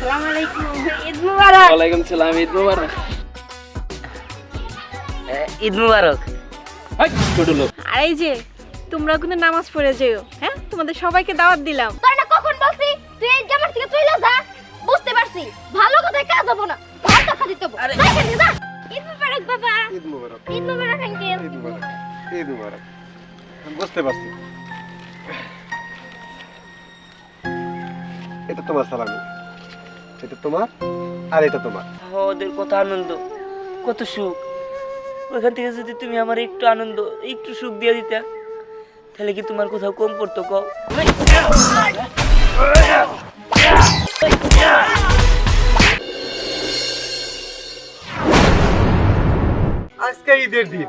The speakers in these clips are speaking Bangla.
আসসালামু আলাইকুম, ঈদ মুবারক। ওয়ালাইকুম সালাম, ঈদ মুবারক। ঈদ মুবারক। হাই ছোট লোক। আর এই যে তোমরা কিন্তু নামাজ পড়ে যেও, হ্যাঁ? তোমাদের সবাইকে দাওয়াত দিলাম। তোর না কখন বলছি তুই এই জামার থেকে চলে যা। বুঝতে পারছি ভালো কথায় কাজ হবো না, ভাত খা দিতে হবে। যা ঈদ মুবারক বাবা। ঈদ মুবারক। ঈদ মুবারক আঙ্কেল। ঈদ মুবারক। ঈদ মুবারক। আমি বুঝতে পারছি, এটা তোমার সালামি, এটা তোমার আর এটা তোমার। ওদের কত আনন্দ, কত সুখ। ওইখান থেকে যদি তুমি আমার একটু আনন্দ, একটু সুখ দিয়ে দিতা, তাহলে কি তোমার কোথাও কম পড়তো কও? আজকে ঈদের দিন,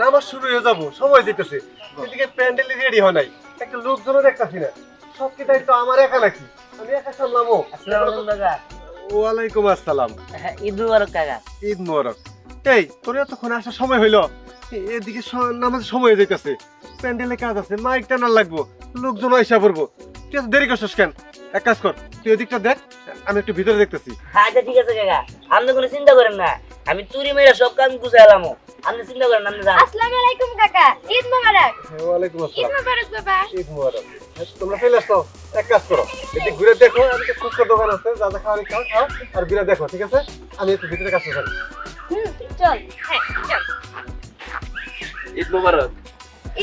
নামাজ শুরু হয়ে যাবো, সময় দিতেছে। এদিকে প্যান্ডেল রেডি হয় নাই, একটা লোকজনও দেখতেছি না। সব কি দায়িত্ব আমার একা নাকি? আমি একা সামলামো? আসসালামু আলাইকুম কাকা। ওয়ালাইকুম আসসালাম। ঈদ মুবারক কাকা। ঈদ মোবারক। এই তোর এতক্ষণ আসার সময় হইলো, এদিকে নামাজের সময় হয়ে যাইতেছে, প্যান্ডেলে কাজ আছে, মাইক টানার লাগবো, লোকজন আইসা পড়বো। তুই এত দেরি করছিস কেন? এক কাজ কর, তুই ওদিকটা দেখ, আমি একটু ভিতরে দেখতেছি। আচ্ছা ঠিক আছে কাকা, আপনি কোনো চিন্তা করেন না, আমি চুরি মেরে সব কাজ গুছাইলাম। আপনি চিন্তা করেন, আপনি যান। আসসালামু আলাইকুম কাকা, ঈদ মুবারক। ওয়ালাইকুম ঈদ আসসালাম। মুবারক বাবা। ঈদ মোবারক। তোমরা চলে আসো, এক কাজ করো, এদিক ঘুরে দেখো, এদিকে ফুচকার দোকান আছে, যা যা খাওয়ার খাও খাও, আর ঘুরে দেখো, ঠিক আছে? আমি একটু ভিতরে কাজ করি। চল। হ্যাঁ চল। ঈদ মুবারক।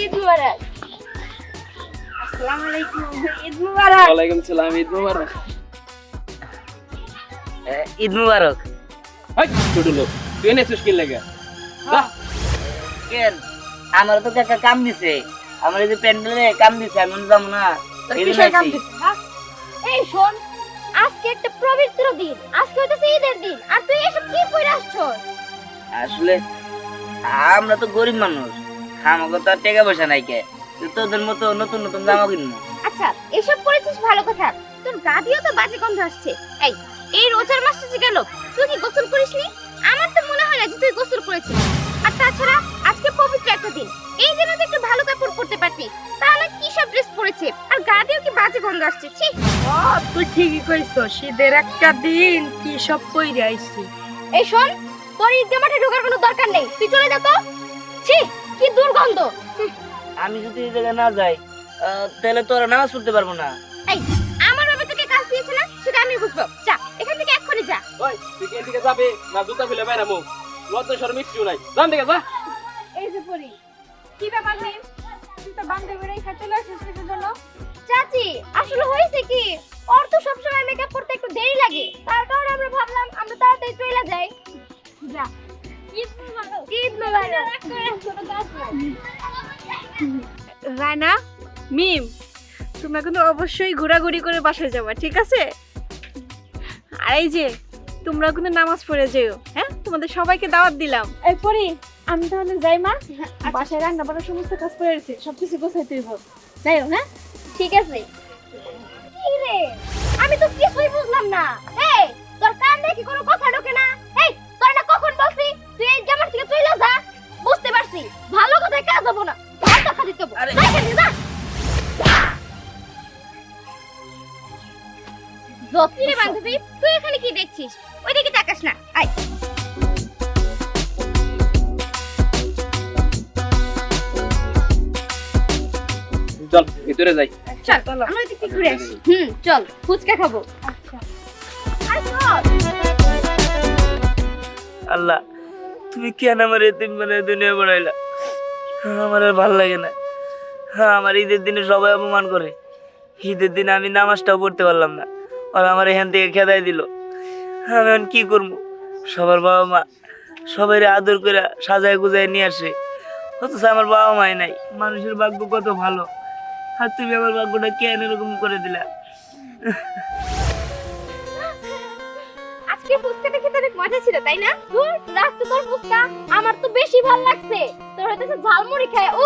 ঈদ মুবারক। আসসালামু আলাইকুম, ঈদ মুবারক। ওয়ালাইকুম সালাম, ঈদ মুবারক। ঈদ মুবারক। হাই ছোট লোক, তুই এনেছিস কি লাগে? কেন? আমার তো কাকা কাম দিছে, আমার এই যে প্যান্ডেলে কাম দিছে, আমি যাবো না। এই জন্য কিসের কাম আইছি। দিছিস, হ্যাঁ? এই শোন, আজকে একটা পবিত্র দিন, আজকে হইতেছে ঈদের দিন, আর তুই এসব কি পরে আসছস? আসলে আমরা তো গরিব মানুষ, আমাকে তো আর টাকা পয়সা নাই, কে তোদের মতো নতুন নতুন জামা কিনবো? আচ্ছা এসব পরেছিস ভালো কথা, তোর গাদিও তো বাজে গন্ধ আসছে। এই রোজার মাসটা যে গেল, তুই কি গোসল করিসনি? আমার তো মনে হয় না যে তুই গোসল করেছিস। আর তাছাড়া আজকে পবিত্র একটা দিন, এই দিনে তো একটু ভালো কাপড় পরতে পারতি, তাহলে কি সব ড্রেস পরেছে, আর গাদিও কি বাজে গন্ধ আসছে। ছি, তুই ঠিকই কইছস, ঈদের একটা দিন কি সব কইরে আইছি। এই শোন, তোর ঈদ মাঠে ঢোকার কোনো দরকার নেই, তুই চলে যা তো। ছি, কি দুর্গন্ধ। আমি যদি এই জায়গায় না যাই, তাহলে তোরা নামাজ পড়তে পারবো না। এই আমার বাবা তোকে কাজ দিয়েছে না, সেটা আমি বুঝবো। যা এখান থেকে এক্ষুনি যা। ওই তুই কি এদিকে যাবে না জুতা খুলে বাইরামু? লজ্জা শরম কিচ্ছু নাই, জান দিকে যা। এই যে পরি, কি ব্যাপার নেই? তুই তো বান্ধবীর এই চলে আসিস কিসের জন্য? চাচি আসলে হয়েছে কি, ওর তো সবসময় মেকআপ করতে একটু দেরি লাগে, তার কারণে আমরা ভাবলাম আমরা তাড়াতাড়ি চলে যাই। যা। ঈদ মুবারক। ঈদ মুবারক। কোনো কাজ নাই। রায়না, মিম, তোমরা কিন্তু অবশ্যই ঘোরাঘুরি করে বাসায় যাবা, ঠিক আছে? আর এই যে তোমরা কিন্তু নামাজ পড়ে যেও, হ্যাঁ? তোমাদের সবাইকে দাওয়াত দিলাম। এই পরি, আমি তাহলে যাই মা, বাসায় রান্না বান্না সমস্ত কাজ করে রেখেছি, সবকিছু গোছাইতে হইব। যাইও, হ্যাঁ ঠিক আছে। কি রে, আমি তো কিছুই বুঝলাম না। এই তোর কান দেখি কোনো কথা ঢোকে না। এই তোর না কখন বলছি তুই এই জামার থেকে চলে যা। বুঝতে পারছি ভালো কথায় কাজ হবো না, ভাত খা দিতে হবে। আরে- যা এখানে, যা। যতই রে বান্ধবী, তুই এখানে কি দেখছিস? ওইদিকে তাকাস না, আয়। চল ভিতরে যাই। চল আমরা ওইদিকে ঘুরে আসি। চল ফুচকা খাবো। আচ্ছা, আরে চল। আল্লাহ, তুমি কেন আমার এতিম মানে দুনিয়া বানাইলা? আমার আর ভালো লাগে না। আমার ঈদের দিনে সবাই অপমান করে, ঈদের দিনে আমি নামাজটাও পড়তে পারলাম না, আর আমার এখান থেকে খেদাই দিল। আমি এখন কি করবো? সবার বাবা মা সবাই আদর করে সাজায় গুজায় নিয়ে আসে, অথচ আমার বাবা মাই নাই। মানুষের ভাগ্য কত ভালো, আর তুমি আমার ভাগ্যটা কেন এরকম করে দিলা? আজকে ফুচকাটা খেতে অনেক মজা ছিল, তাই না? রাখ তো তোর ফুচকা, আমার তো বেশি ভালো লাগছে। তোর হইতেছে ঝালমুড়ি খায়, ও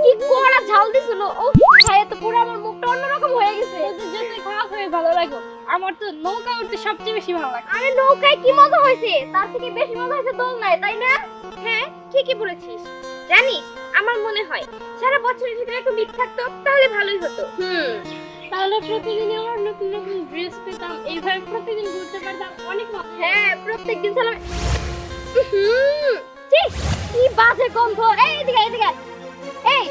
কি কড়া ঝাল দিছিল, ও খায় তো পুরো আমার মুখটা অন্যরকম হয়ে গেছে। যেতে খাওয়া হয়ে ভালো লাগলো, আমার তো নৌকা উঠতে সবচেয়ে বেশি ভালো লাগে। আরে নৌকায় কি মজা হয়েছে, তার থেকে বেশি মজা হয়েছে দোলনায়, তাই না? হ্যাঁ ঠিকই বলেছিস। জানিস আমার মনে হয় সারা বছরের ভিতরে একটু মিট থাকতো তাহলে ভালোই হতো। তাহলে প্রতিদিন আমরা নতুন নতুন ড্রেস পেতাম, এইভাবে প্রতিদিন ঘুরতে খাবার দাও অনেক মজা। হ্যাঁ প্রত্যেকদিন সালামি। কি বাজে গন্ধ। এই এদিকে এদিকে। এই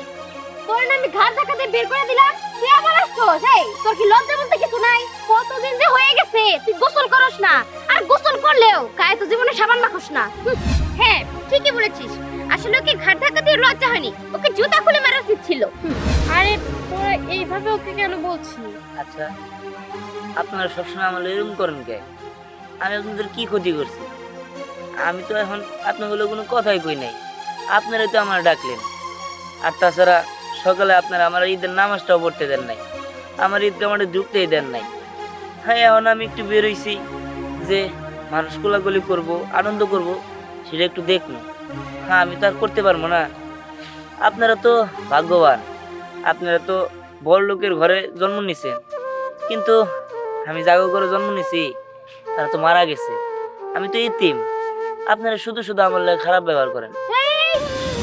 তোর না আমি ঘাট ধাক্কাতে বের করে দিলাম, তুই আবার আসছস। এই তোর কি লজ্জা বলতে কিছু নাই? কতদিন যে হয়ে গেছে তুই গোসল করস না, আর গোসল করলেও গায়ে তো জীবনে সাবান মাখস না। হ্যাঁ ঠিকই বলেছিস, আসলে ওকে ঘাট ধাক্কা দিয়ে লজ্জা হয়নি, ওকে জুতা খুলে মারা উচিত ছিল। আরে তোরা এইভাবে ওকে কেন বলছিস? আচ্ছা আপনারা সবসময় আমার এরকম করেন কে? আমি আপনাদের কি ক্ষতি করছি? আমি তো এখন আপনাগুলো কোনো কথাই কই নাই, আপনারাই তো আমার ডাকলেন। আর তাছাড়া সকালে আপনারা আমার ঈদের নামাজটাও পড়তে দেন নাই, আমার ঈদকে আমার ঢুকতেই দেন নাই। হ্যাঁ এখন আমি একটু বেরোইছি যে মানুষ কোলাগুলি করবো, আনন্দ করব, সেটা একটু দেখুন। হ্যাঁ আমি তো আর করতে পারবো না। আপনারা তো ভাগ্যবান, আপনারা তো বড় লোকের ঘরে জন্ম নিছেন, কিন্তু আমি জাগো করে জন্ম নিছি, তারা তো মারা গেছে। আমি তো ইতিম, আপনারা শুধু শুধু আমার লাগে খারাপ ব্যবহার করেন।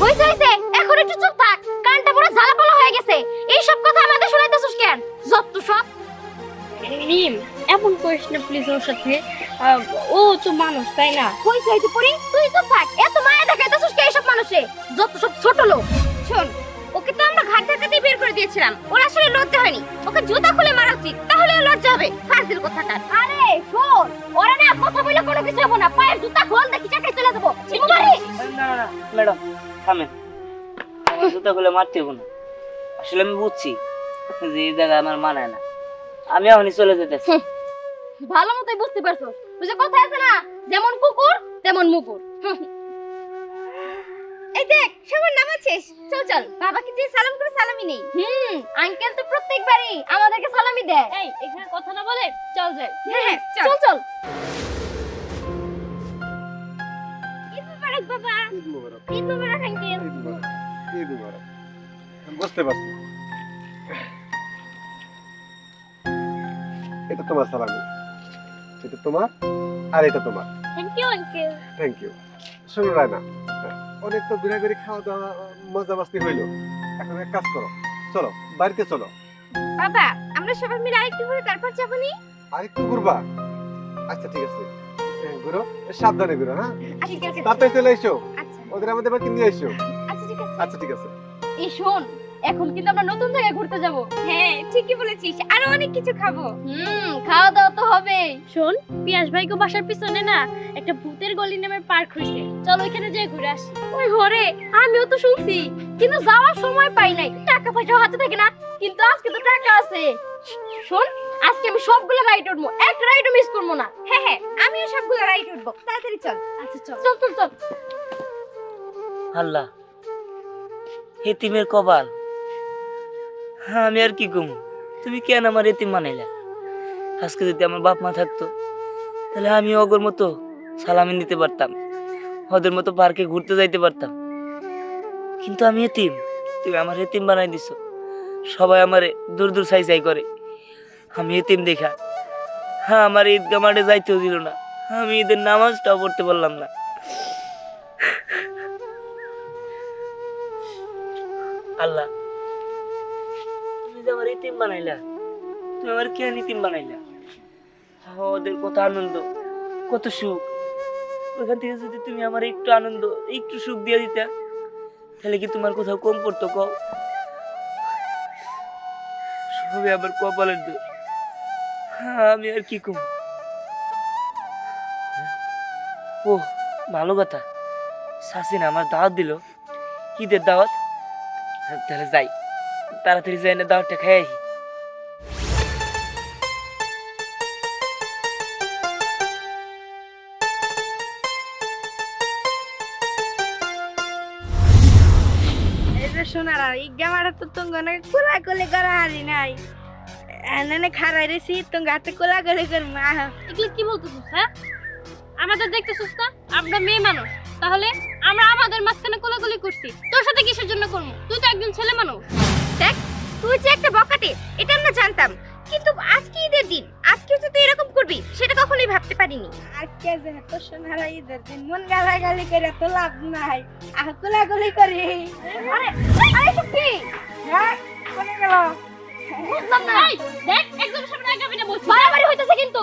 হইছে হইছে, এখন একটু চুপ থাক, কানটা পুরো ঝালাপালা হয়ে গেছে। এই সব কথা আমাদের শোনাইতেছস কেন? যত সব। রিম এমন করিস না প্লিজ ওর সাথে, ও তো মানুষ তাই না? হইছে হইছে পরি, তুই চুপ থাক, এত মায়া দেখাইতেছস কে এইসব মানুষে? যত সব ছোট লোক। শোন, ওকে তো আমরা ঘাট ধাক্কা দিয়ে বের করে দিয়েছিলাম, ওর আসলে লজ্জা হয়নি, ওকে জুতা খুলে মারা উচিত, তাহলে ওর লজ্জা হবে। ফাজিল কথাকার। আরে শোন, ওরা না কথা বলে কোনো কিছু হবে না, পায়ের জুতা খোল, দেখি চাকায় চলে যাবো। চিমুমারি না না না ম্যাডাম থামেন, আমার জুতা খুলে মারতে হবো না। আসলে আমি বুঝছি যে এই জায়গা আমার মানায় না, আমি এখনই চলে যেতেছি। ভালো মতোই বুঝতে পারছস, ওই যে কথা আছে না, যেমন কুকুর তেমন মুকুর। এই দেখ সবার নামাজ শেষ, চল চল বাবাকে যে সালাম করে সালামি নেই। আঙ্কেল তো প্রত্যেকবারই আমাদেরকে সালামি দেয়। এই এখানে কথা না বলে চল যাই। হ্যাঁ চল চল। ঈদ মুবারক বাবা। ঈদ মোবারক। ঈদ মুবারক আঙ্কেল। ঈদ মোবারক। ঈদ মোবারক। আমি বুঝতে পারছি, এটা তোমার সালামি, এটা তোমার, আর এটা তোমার। Thank you uncle. Thank you. শোনো রায়না, অনেক তো ঘোরাঘুরি খাওয়া দাওয়া মজা মাস্তি হইলো, এখন এক কাজ করো, চলো বাড়িতে চলো। বাবা আমরা সবাই মিলে আরেকটু ঘুরে তারপর যাবো নি। আর একটু ঘুরবা? আচ্ছা ঠিক আছে, ঘুরো, সাবধানে ঘুরো। হ্যাঁ ঠিক আছে। তাড়াতাড়ি চলে এসো, আচ্ছা ওদের আমাদের বাড়িতে নিয়ে এসো। আচ্ছা ঠিক আছে। আচ্ছা ঠিক আছে। এই শোন, এখন কিন্তু আমরা নতুন জায়গায় ঘুরতে যাব। হ্যাঁ ঠিকই বলেছিস, আরো অনেক কিছু খাবো। খাওয়া দাওয়া তো হবে। শোন, পিয়াস ভাইকে বাসার পিছনে না একটা ভূতের গলি নামের পার্ক হইছে, চল ওইখানে যেয়ে ঘুরে আসি। ওই ঘরে আমিও তো শুনছি, কিন্তু যাওয়ার সময় পাই নাই, টাকা পয়সা হাতে থাকে না, কিন্তু আজকে তো টাকা আছে। শোন, আজকে আমি সবগুলো রাইড উঠবো, একটা রাইডও মিস করবো না। হ্যাঁ হ্যাঁ আমিও সবগুলো রাইড উঠবো, তাড়াতাড়ি চল। আচ্ছা চল। চল চল চল। আল্লাহ, এতিমের কপাল। হ্যাঁ আমি আর কি কমু, তুমি কেন আমার এতিম বানাইলা? আজকে যদি আমার বাপ মা থাকতো, তাহলে আমি ওগর মতো সালামি নিতে পারতাম, ওদের মতো পার্কে ঘুরতে যাইতে পারতাম। কিন্তু আমি এতিম, তুমি আমার এতিম বানাই দিছো। সবাই আমারে দূর দূর সাই সাই করে, আমি এতিম দেখা। হ্যাঁ আমার ঈদগাহ মাঠে যাইতেও দিল না, আমি ঈদের নামাজটাও পড়তে পারলাম না। আল্লাহ, তুমি যে আমার ইতিম বানাইলা, তুমি আমার কেন ইতিম বানাইলা? ওদের কত আনন্দ, কত সুখ, ওখান থেকে যদি তুমি আমার একটু আনন্দ, একটু সুখ দিয়ে দিতা, তাহলে কি তোমার কোথাও কম পড়তো? কও, সবই আবার কপালের দোষ। আমি আর কি কম। ও ভালো কথা, শাসিনা আমার দাওয়াত দিল, ঈদের দাওয়াত। তাহলে যাই, তাড়াতাড়ি যাই না দাওয়াতটা খাই। এই যে শোনারা ঈদগাহ মাঠে তো তোঙ্গনে কোলাকুলি করা হারি নাই, এনে খারাই রেছি তোঙ্গ হাতে কোলাকুলি করমা। এগুলো কি বলতেছিস? হ্যাঁ আমাদের দেখতেছিস না আমরা মেয়ে মানুষ, তাহলে আমরা আমাদের মাঝখানে কোলাকুলি করছি, তোর সাথে কিসের জন্য করবো? তুই তো একজন ছেলে মানুষ। দেখ তুই যে একটা বকাটে এটা আমরা জানতাম, কিন্তু আজকে ঈদের দিন, আজকে যে তুই এরকম করবি সেটা কখনোই ভাবতে পারিনি। আজকে যেহেতু সোনারা ঈদের দিন, মন গালাগালি করে তো লাভ নাই, কোলাকুলি করি। আরে আরে সব কি? হ্যাঁ কোনে গেল? বুঝলাম না। দেখ একদম সামনে আগাবি না বলছি, বাড়াবাড়ি হইতেছে কিন্তু।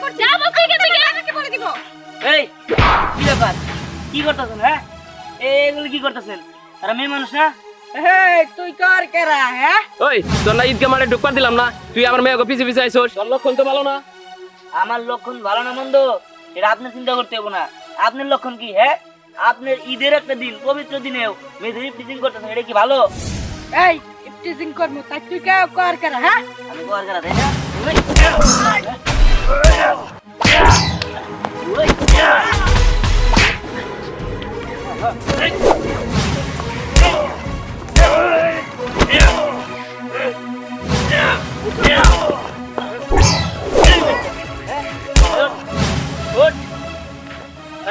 করছি যা বলছি এখান থেকে আমাকে বলে দিব এই কি ব্যাপার কি করতেছেন হ্যাঁ এগুলো কি করতেছেন আর মেয়ে মানুষ না তুই কর কেরা হ্যাঁ ওই তোর না ঈদকে মানে ঢুকবার দিলাম না তুই আমার মেয়েকে পিছে পিছে আইছস তোর লক্ষণ তো ভালো না আমার লক্ষণ ভালো না মন্দ এটা আপনি চিন্তা করতে হবে না আপনার লক্ষণ কি হ্যাঁ আপনার ঈদের একটা দিন পবিত্র দিনেও মেয়েদের ইফটিজিং করতেছেন এটা কি ভালো এই ইফটিজিং করমু তাই তুই কে কর কেরা হ্যাঁ আমি গোয়ার করা তাই না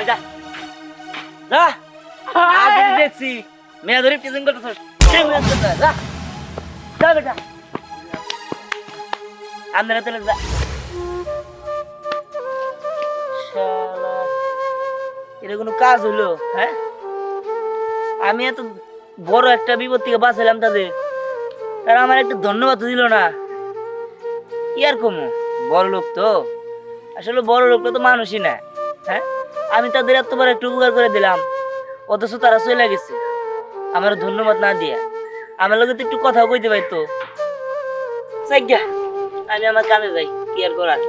যা যা আজ দেখছি মেয়ে ধরে টিচিং করতেছ যা যা বেটা আপনারা তাহলে যা শালা এটা কোনো কাজ হলো হ্যাঁ আমি এত বড় একটা বিপদ থেকে বাঁচালাম তাদের তারা আমার একটা ধন্যবাদ দিল না কি আর কমু বড় লোক তো আসলে বড় লোকটা তো মানুষই না হ্যাঁ আমি তাদের এত বড় একটা উপকার করে দিলাম অথচ তারা চলে গেছে আমার ধন্যবাদ না দিয়ে আমার লোকে তো একটু কথা কইতে পারতো আমি আমার কামে যাই কি আর করার